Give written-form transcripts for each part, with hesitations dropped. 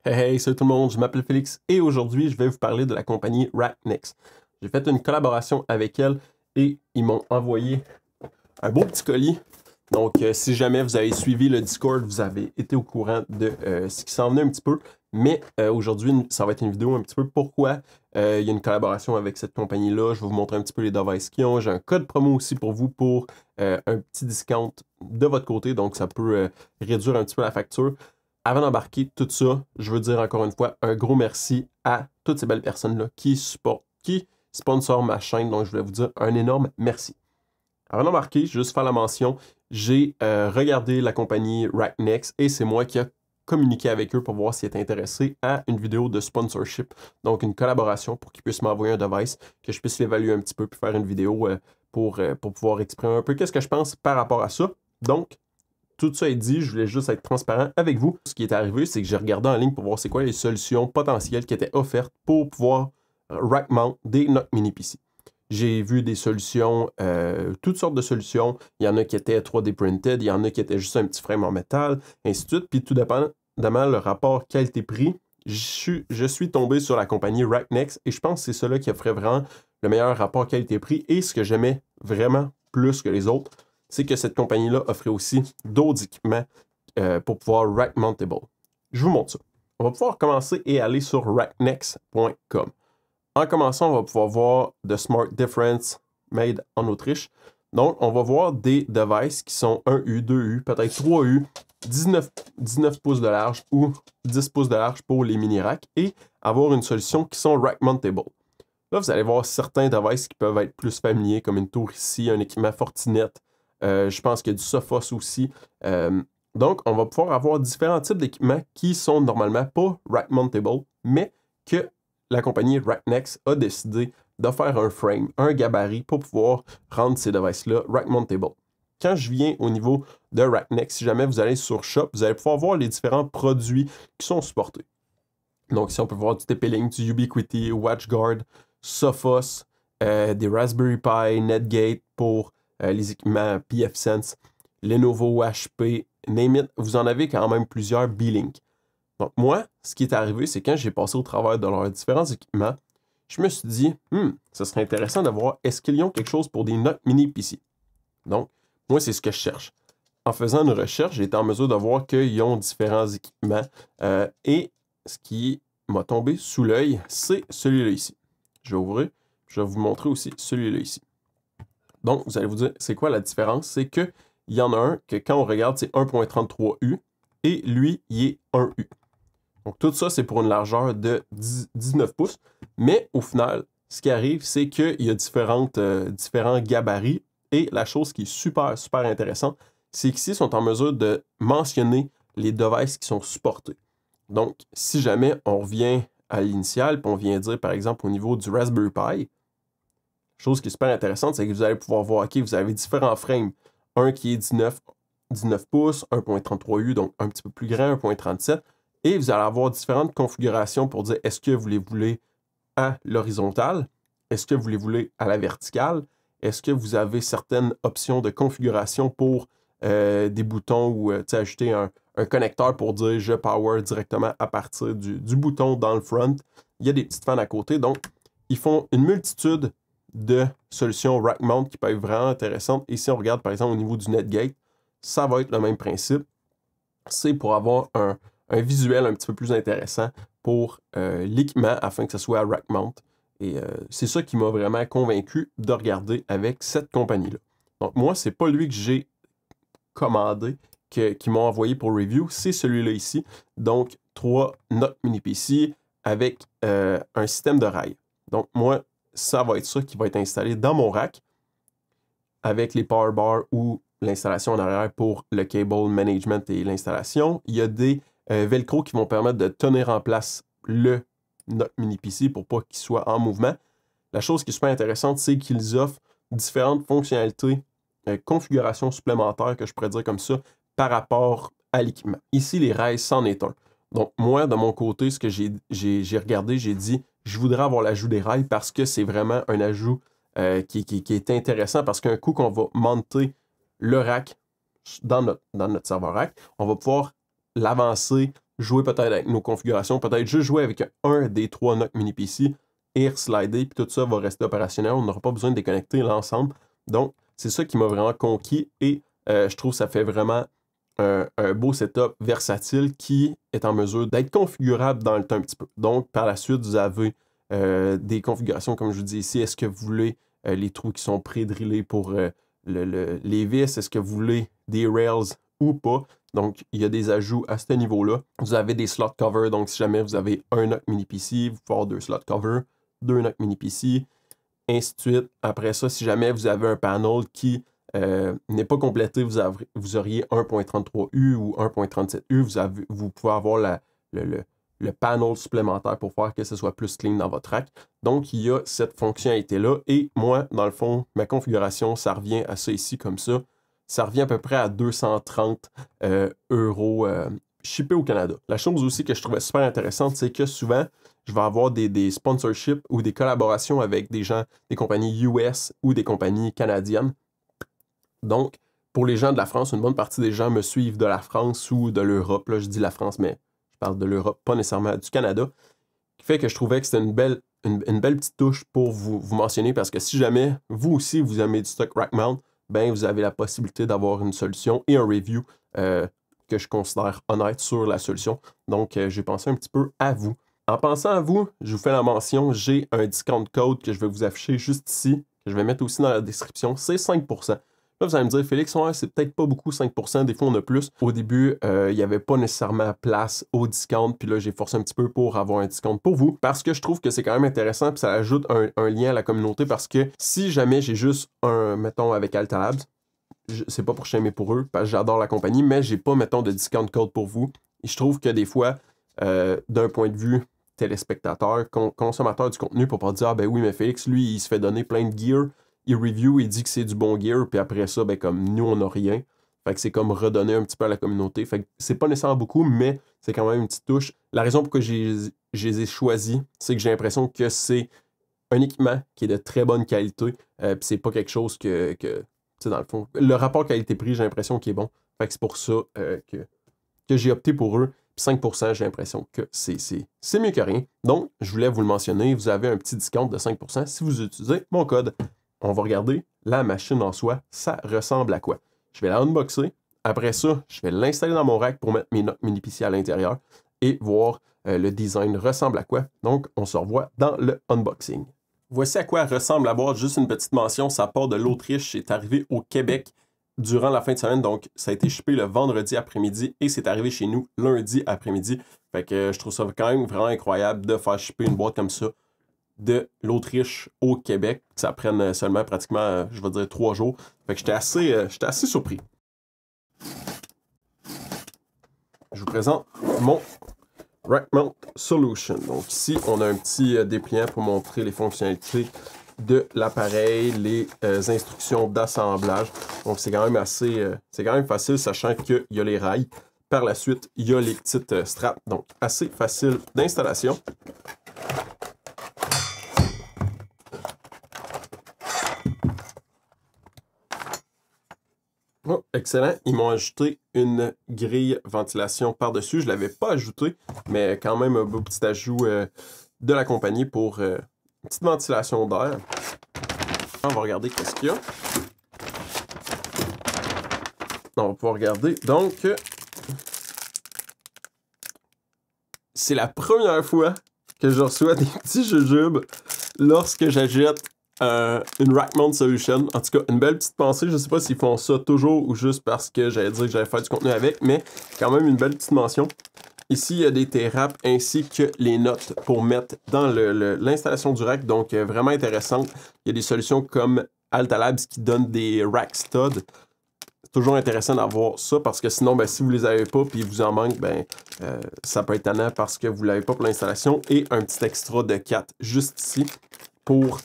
Hey, salut tout le monde, je m'appelle Félix et aujourd'hui je vais vous parler de la compagnie RackNex. J'ai fait une collaboration avec elle et ils m'ont envoyé un beau petit colis. Donc si jamais vous avez suivi le Discord, vous avez été au courant de ce qui s'en venait un petit peu. Mais aujourd'hui, ça va être une vidéo un petit peu pourquoi il y a une collaboration avec cette compagnie-là. Je vais vous montrer un petit peu les devices qu'ils ont. J'ai un code promo aussi pour vous pour un petit discount de votre côté. Donc ça peut réduire un petit peu la facture. Avant d'embarquer tout ça, je veux dire encore une fois un gros merci à toutes ces belles personnes-là qui supportent, qui sponsorent ma chaîne. Donc, je voulais vous dire un énorme merci. Avant d'embarquer, juste faire la mention, j'ai regardé la compagnie RackNex et c'est moi qui ai communiqué avec eux pour voir s'ils étaient intéressés à une vidéo de sponsorship, donc une collaboration pour qu'ils puissent m'envoyer un device, que je puisse l'évaluer un petit peu puis faire une vidéo pour pouvoir exprimer un peu qu'est-ce que je pense par rapport à ça. Donc, tout ça est dit, je voulais juste être transparent avec vous. Ce qui est arrivé, c'est que j'ai regardé en ligne pour voir c'est quoi les solutions potentielles qui étaient offertes pour pouvoir rack mount des NOC Mini PC. J'ai vu des solutions, toutes sortes de solutions. Il y en a qui étaient 3D printed, il y en a qui étaient juste un petit frame en métal, ainsi de suite. Puis tout dépendamment le rapport qualité-prix, je suis tombé sur la compagnie RackNex et je pense que c'est cela qui offrait vraiment le meilleur rapport qualité-prix et ce que j'aimais vraiment plus que les autres, c'est que cette compagnie-là offrait aussi d'autres équipements pour pouvoir rack mountable. Je vous montre ça. On va pouvoir commencer et aller sur racknex.com. En commençant, on va pouvoir voir The Smart Difference Made en Autriche. Donc, on va voir des devices qui sont 1U, 2U, peut-être 3U, 19 pouces de large ou 10 pouces de large pour les mini-racks et avoir une solution qui sont rack mountable. Là, vous allez voir certains devices qui peuvent être plus familiers, comme une tour ici, un équipement Fortinet. Je pense qu'il y a du Sophos aussi. Donc, on va pouvoir avoir différents types d'équipements qui sont normalement pas rack mountable, mais que la compagnie RackNex a décidé de faire un frame, un gabarit pour pouvoir rendre ces devices-là rack mountable. Quand je viens au niveau de RackNex, si jamais vous allez sur Shop, vous allez pouvoir voir les différents produits qui sont supportés. Donc, ici, on peut voir du TP-Link, du Ubiquiti, WatchGuard, Sophos, des Raspberry Pi, Netgate pour les équipements pfSense, Lenovo, HP, name it, vous en avez quand même plusieurs B-Link. Donc moi, ce qui est arrivé, c'est quand j'ai passé au travers de leurs différents équipements, je me suis dit, ce serait intéressant de voir est-ce qu'ils ont quelque chose pour des NOC Mini PC. Donc, moi, c'est ce que je cherche. En faisant une recherche, j'ai été en mesure de voir qu'ils ont différents équipements et ce qui m'a tombé sous l'œil, c'est celui-là ici. Je vais ouvrir, je vais vous montrer aussi celui-là ici. Donc, vous allez vous dire, c'est quoi la différence? C'est qu'il y en a un que quand on regarde, c'est 1.33U et lui, il est 1U. Donc, tout ça, c'est pour une largeur de 19 pouces. Mais au final, ce qui arrive, c'est qu'il y a différents gabarits. Et la chose qui est super, super intéressante, c'est qu'ici, ils sont en mesure de mentionner les devices qui sont supportés. Donc, si jamais on revient à l'initial, puis on vient dire, par exemple, au niveau du Raspberry Pi, chose qui est super intéressante, c'est que vous allez pouvoir voir, OK, vous avez différents frames. Un qui est 19 pouces, 1.33U, donc un petit peu plus grand, 1.37. Et vous allez avoir différentes configurations pour dire est-ce que vous les voulez à l'horizontale, est-ce que vous les voulez à la verticale, est-ce que vous avez certaines options de configuration pour des boutons ou ajouter un connecteur pour dire je power directement à partir du bouton dans le front. Il y a des petites fans à côté, donc ils font une multitude de solutions rack mount qui peuvent être vraiment intéressantes. Et si on regarde par exemple au niveau du Netgate, ça va être le même principe. C'est pour avoir un visuel un petit peu plus intéressant pour l'équipement afin que ce soit à rack mount. Et c'est ça qui m'a vraiment convaincu de regarder avec cette compagnie-là. Donc moi, c'est pas lui que j'ai commandé, qui m'ont envoyé pour review, c'est celui-là ici. Donc 3 NOC Mini PC avec un système de rail. Donc moi, ça va être ça qui va être installé dans mon rack avec les power bars ou l'installation en arrière pour le cable management et l'installation. Il y a des velcro qui vont permettre de tenir en place le NOC Mini PC pour pas qu'il soit en mouvement. La chose qui est super intéressante, c'est qu'ils offrent différentes fonctionnalités, configurations supplémentaires, que je pourrais dire comme ça, par rapport à l'équipement. Ici, les rails, c'en est un. Donc, moi, de mon côté, ce que j'ai regardé, j'ai dit, je voudrais avoir l'ajout des rails parce que c'est vraiment un ajout qui est intéressant parce qu'un coup qu'on va monter le rack dans notre serveur rack, on va pouvoir l'avancer jouer peut-être avec nos configurations, peut-être juste jouer avec un des 3 NOC Mini PC et slider, puis tout ça va rester opérationnel. On n'aura pas besoin de déconnecter l'ensemble. Donc, c'est ça qui m'a vraiment conquis et je trouve que ça fait vraiment un beau setup versatile qui est en mesure d'être configurable dans le temps un petit peu. Donc, par la suite, vous avez des configurations, comme je vous dis ici. Est-ce que vous voulez les trous qui sont pré-drillés pour les vis? Est-ce que vous voulez des rails ou pas? Donc, il y a des ajouts à ce niveau-là. Vous avez des slot covers. Donc, si jamais vous avez un NOC Mini PC, vous pouvez avoir 2 slot covers, 2 NOC Mini PC, ainsi de suite. Après ça, si jamais vous avez un panel qui n'est pas complété, vous auriez 1.33U ou 1.37U. Vous pouvez avoir le panel supplémentaire pour faire que ce soit plus clean dans votre rack. Donc, il y a cette fonctionnalité-là. Et moi, dans le fond, ma configuration, ça revient à ça ici comme ça. Ça revient à peu près à 230 euros shippés au Canada. La chose aussi que je trouvais super intéressante, c'est que souvent, je vais avoir des sponsorships ou des collaborations avec des gens, des compagnies US ou des compagnies canadiennes. Donc, pour les gens de la France, une bonne partie des gens me suivent de la France ou de l'Europe. Là, je dis la France, mais je parle de l'Europe, pas nécessairement du Canada. Ce qui fait que je trouvais que c'était une belle petite touche pour vous mentionner parce que si jamais vous aussi vous aimez du stock rack mount, ben vous avez la possibilité d'avoir une solution et un review que je considère honnête sur la solution. Donc, j'ai pensé un petit peu à vous. En pensant à vous, je vous fais la mention, j'ai un discount code que je vais vous afficher juste ici, que je vais mettre aussi dans la description, c'est 5%. Là, vous allez me dire, Félix, ouais, c'est peut-être pas beaucoup, 5%, des fois on a plus. Au début, il n'y avait pas nécessairement place au discount, puis là, j'ai forcé un petit peu pour avoir un discount pour vous, parce que je trouve que c'est quand même intéressant, puis ça ajoute un lien à la communauté, parce que si jamais j'ai juste un, mettons, avec Altalabs, c'est pas pour shamer pour eux, parce que j'adore la compagnie, mais j'ai pas, mettons, de discount code pour vous. Et je trouve que des fois, d'un point de vue téléspectateur, consommateur du contenu, pour pas dire, ah ben oui, mais Félix, lui, il se fait donner plein de gear, il review, il dit que c'est du bon gear, puis après ça, ben comme nous, on n'a rien. Fait que c'est comme redonner un petit peu à la communauté. Fait que c'est pas nécessairement beaucoup, mais c'est quand même une petite touche. La raison pour laquelle je les ai choisis, c'est que j'ai l'impression que c'est un équipement qui est de très bonne qualité, puis c'est pas quelque chose que tu sais, dans le fond, le rapport qualité-prix, j'ai l'impression qu'il est bon. Fait que c'est pour ça que j'ai opté pour eux. Puis 5%, j'ai l'impression que c'est mieux que rien. Donc, je voulais vous le mentionner, vous avez un petit discount de 5% si vous utilisez mon code. On va regarder la machine en soi, ça ressemble à quoi. Je vais la unboxer. Après ça, je vais l'installer dans mon rack pour mettre mes NOC Mini PC à l'intérieur et voir le design ressemble à quoi. Donc, on se revoit dans le unboxing. Voici à quoi ressemble la boîte. Juste une petite mention, ça part de l'Autriche, c'est arrivé au Québec durant la fin de semaine. Donc, ça a été shippé le vendredi après-midi et c'est arrivé chez nous lundi après-midi. Fait que je trouve ça quand même vraiment incroyable de faire shipper une boîte comme ça de l'Autriche au Québec, que ça prenne seulement pratiquement, je vais dire, 3 jours. Fait que j'étais assez surpris. Je vous présente mon Rack Mount Solution. Donc ici, on a un petit dépliant pour montrer les fonctionnalités de l'appareil, les instructions d'assemblage. Donc c'est quand même c'est quand même facile, sachant qu'il y a les rails. Par la suite, il y a les petites straps. Donc assez facile d'installation. Oh, excellent. Ils m'ont ajouté une grille ventilation par-dessus. Je ne l'avais pas ajouté, mais quand même un beau petit ajout de la compagnie pour une petite ventilation d'air. On va regarder qu'est-ce qu'il y a. On va pouvoir regarder. Donc, c'est la première fois que je reçois des petits jujubes lorsque j'achète une Rack Mount Solution. En tout cas, une belle petite pensée. Je ne sais pas s'ils font ça toujours ou juste parce que j'allais dire que j'allais faire du contenu avec, mais quand même une belle petite mention. Ici, il y a des T-Raps ainsi que les notes pour mettre dans l'installation du rack. Donc, vraiment intéressante. Il y a des solutions comme Altalabs qui donnent des rack studs. C'est toujours intéressant d'avoir ça parce que sinon, ben, si vous ne les avez pas et il vous en manque, ben, ça peut être tannant parce que vous ne l'avez pas pour l'installation. Et un petit extra de 4 juste ici pour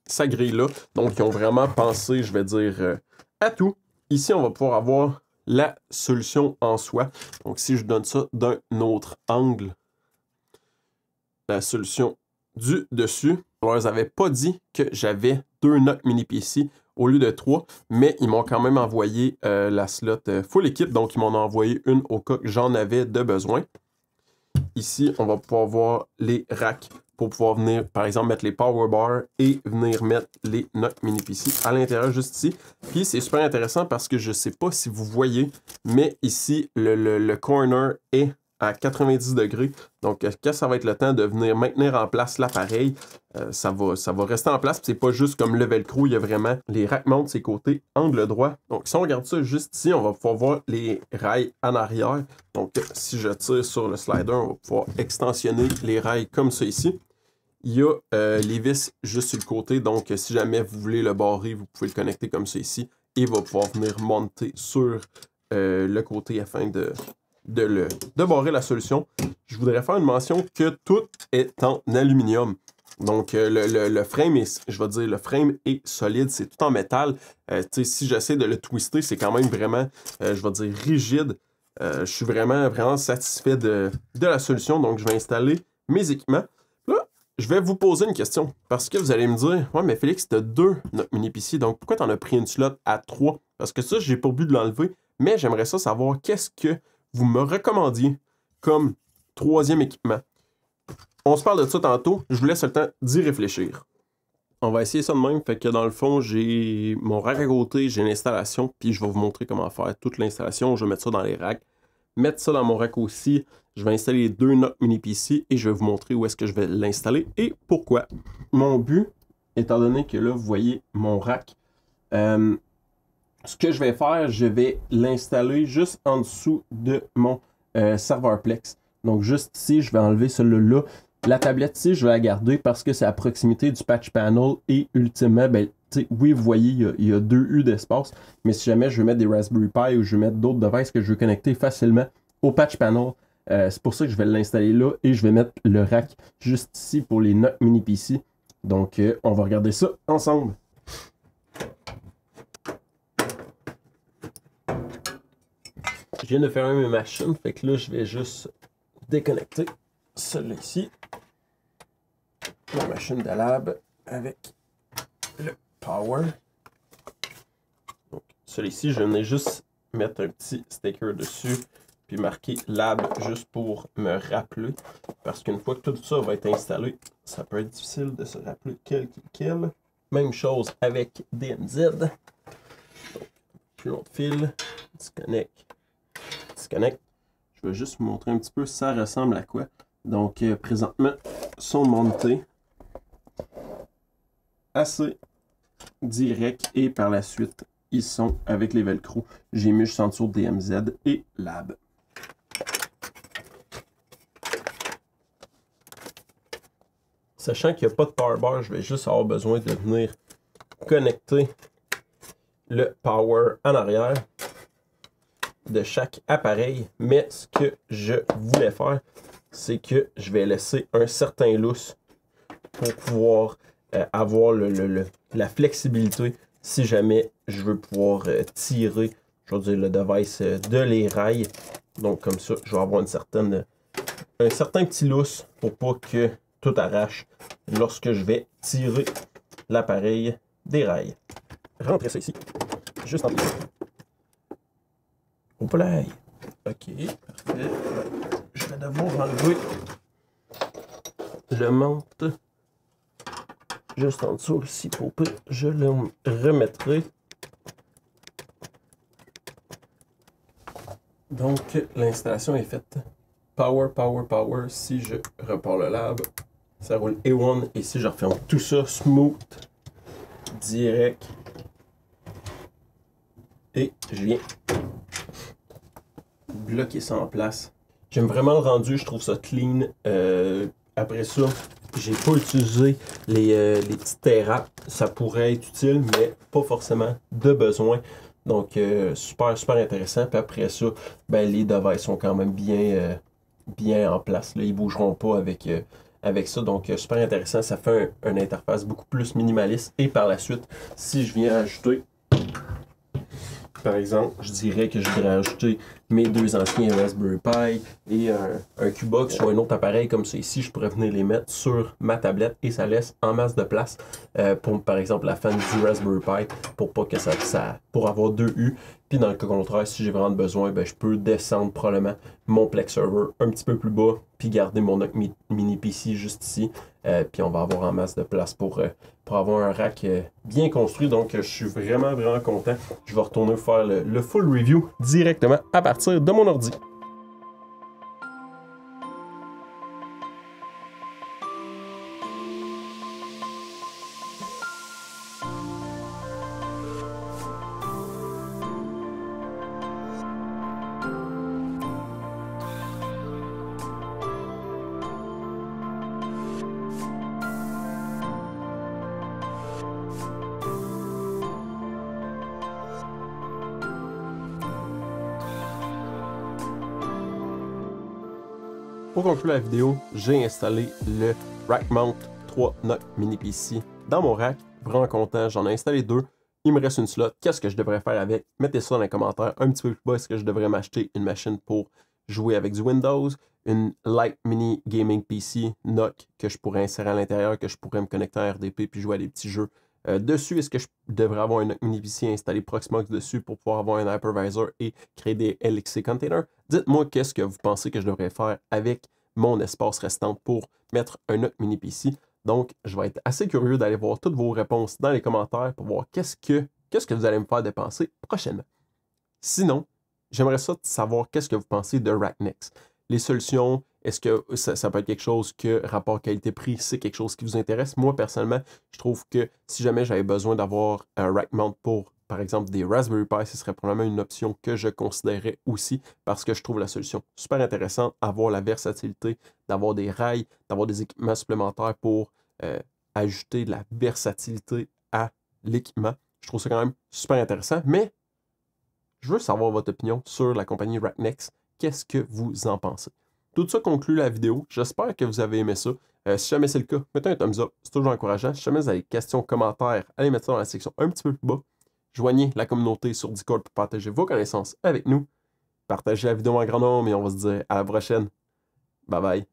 sa grille-là. Donc, ils ont vraiment pensé, je vais dire, à tout. Ici, on va pouvoir avoir la solution en soi. Donc, si je donne ça d'un autre angle, la solution du dessus. Alors, je n'avais pas dit que j'avais 2 NOC Mini PC au lieu de 3, mais ils m'ont quand même envoyé la slot full équipe, donc ils m'en ont envoyé une au cas que j'en avais de besoin. Ici, on va pouvoir voir les racks pour pouvoir venir, par exemple, mettre les power bars et venir mettre les Nock Mini PC à l'intérieur, juste ici. Puis, c'est super intéressant parce que je ne sais pas si vous voyez, mais ici, le corner est à 90 degrés. Donc, quand ça va être le temps de venir maintenir en place l'appareil, ça va rester en place. C'est pas juste comme le velcro, il y a vraiment les rack mounts, ces côtés, angle droit. Donc, si on regarde ça juste ici, on va pouvoir voir les rails en arrière. Donc, si je tire sur le slider, on va pouvoir extensionner les rails comme ça ici. Il y a les vis juste sur le côté. Donc, si jamais vous voulez le barrer, vous pouvez le connecter comme ça ici. Et il va pouvoir venir monter sur le côté afin de barrer la solution. Je voudrais faire une mention que tout est en aluminium. Donc, le frame est, je vais dire, le frame est solide, c'est tout en métal. Si j'essaie de le twister, c'est quand même vraiment, je vais dire, rigide. Je suis vraiment satisfait de la solution. Donc, je vais installer mes équipements. Là, je vais vous poser une question. Parce que vous allez me dire, ouais, mais Félix, tu as 2 Nock Mini PC. Donc, pourquoi tu en as pris une slot à 3? Parce que ça, j'ai pas but de l'enlever. Mais j'aimerais ça savoir qu'est-ce que vous me recommandiez comme 3e équipement. On se parle de ça tantôt. Je vous laisse le temps d'y réfléchir. On va essayer ça de même. Fait que dans le fond, j'ai mon rack à côté, j'ai l'installation, puis je vais vous montrer comment faire toute l'installation. Je vais mettre ça dans les racks. Mettre ça dans mon rack aussi. Je vais installer les 2 Nock Mini PC et je vais vous montrer où est-ce que je vais l'installer et pourquoi. Mon but, étant donné que là, vous voyez mon rack, ce que je vais faire, je vais l'installer juste en dessous de mon serveur Plex. Donc, juste ici, je vais enlever celui-là. La tablette ici, je vais la garder parce que c'est à proximité du patch panel et ultimement, ben, oui, vous voyez, il y a 2 U d'espace, mais si jamais je veux mettre des Raspberry Pi ou je veux mettre d'autres devices que je veux connecter facilement au patch panel, c'est pour ça que je vais l'installer là et je vais mettre le rack juste ici pour les Nock Mini PC. Donc, on va regarder ça ensemble. Je viens de fermer mes machines, fait que là, je vais juste déconnecter celui-ci. La machine de lab avec le power. Donc, celui-ci, je venais juste mettre un petit sticker dessus, puis marquer lab juste pour me rappeler. Parce qu'une fois que tout ça va être installé, ça peut être difficile de se rappeler quel qui est quel. Même chose avec DMZ. Donc, plus long de fil, disconnect. Je vais juste vous montrer un petit peu ça ressemble à quoi. Donc, présentement, sont montés assez direct et par la suite, ils sont avec les velcro. J'ai mis juste en dessous DMZ et Lab. Sachant qu'il n'y a pas de power bar, je vais juste avoir besoin de venir connecter le power en arrière de chaque appareil. Mais ce que je voulais faire, c'est que je vais laisser un certain lousse pour pouvoir avoir la flexibilité si jamais je veux pouvoir tirer, je veux dire, le device de les rails. Donc comme ça, je vais avoir un certain petit lousse pour pas que tout arrache lorsque je vais tirer l'appareil des rails. Rentrez ça ici, juste en dessous. Au play. Ok, parfait. Je vais devoir enlever le monte juste en dessous ici pour que je le remettrai. Donc l'installation est faite. Power, power, power. Si je repars le lab, ça roule A1. Et si je referme tout ça, smooth, direct. Et je viens bloquer ça en place. J'aime vraiment le rendu, je trouve ça clean. Après ça, j'ai pas utilisé les petits terras. Ça pourrait être utile, mais pas forcément de besoin. Donc, super intéressant. Puis après ça, ben, les devices sont quand même bien en place. Là. Ils bougeront pas avec ça. Donc, super intéressant. Ça fait une interface beaucoup plus minimaliste. Et par la suite, si je viens ajouter, par exemple, je dirais que je voudrais ajouter mes 2 anciens Raspberry Pi et un Qbox ou un autre appareil comme ça ici, je pourrais venir les mettre sur ma tablette et ça laisse en masse de place pour, par exemple, la fan du Raspberry Pi pour pas que pour avoir 2 U. Puis dans le cas contraire, si j'ai vraiment besoin, ben, je peux descendre probablement mon Plex server un petit peu plus bas puis garder mon Nook Mini PC juste ici. Puis on va avoir en masse de place pour avoir un rack bien construit. Donc je suis vraiment content. Je vais retourner faire le full review directement à partir de mon ordi. Pour conclure la vidéo, j'ai installé le Rack Mount 3 Nook Mini PC dans mon rack. Vraiment content, j'en ai installé 2. Il me reste une slot. Qu'est-ce que je devrais faire avec? Mettez ça dans les commentaires un petit peu plus bas. Est-ce que je devrais m'acheter une machine pour jouer avec du Windows? Une Light Mini Gaming PC Nook que je pourrais insérer à l'intérieur, que je pourrais me connecter à RDP puis jouer à des petits jeux dessus. Est-ce que je devrais avoir un Nook Mini PC installé Proxmox dessus pour pouvoir avoir un hypervisor et créer des LXC containers? Dites-moi qu'est-ce que vous pensez que je devrais faire avec mon espace restant pour mettre un Nook Mini PC. Donc, je vais être assez curieux d'aller voir toutes vos réponses dans les commentaires pour voir qu'est-ce que vous allez me faire dépenser prochainement. Sinon, j'aimerais savoir qu'est-ce que vous pensez de RackNex. Les solutions, est-ce que ça peut être quelque chose que rapport qualité-prix, c'est quelque chose qui vous intéresse? Moi, personnellement, je trouve que si jamais j'avais besoin d'avoir un rack mount pour, par exemple, des Raspberry Pi, ce serait probablement une option que je considérais aussi parce que je trouve la solution super intéressante, avoir la versatilité, d'avoir des rails, d'avoir des équipements supplémentaires pour ajouter de la versatilité à l'équipement. Je trouve ça quand même super intéressant, mais je veux savoir votre opinion sur la compagnie RackNex. Qu'est-ce que vous en pensez? Tout ça conclut la vidéo. J'espère que vous avez aimé ça. Si jamais c'est le cas, mettez un thumbs up. C'est toujours encourageant. Si jamais vous avez des questions, commentaires, allez mettre ça dans la section un petit peu plus bas. Joignez la communauté sur Discord pour partager vos connaissances avec nous. Partagez la vidéo en grand nombre et on va se dire à la prochaine. Bye bye.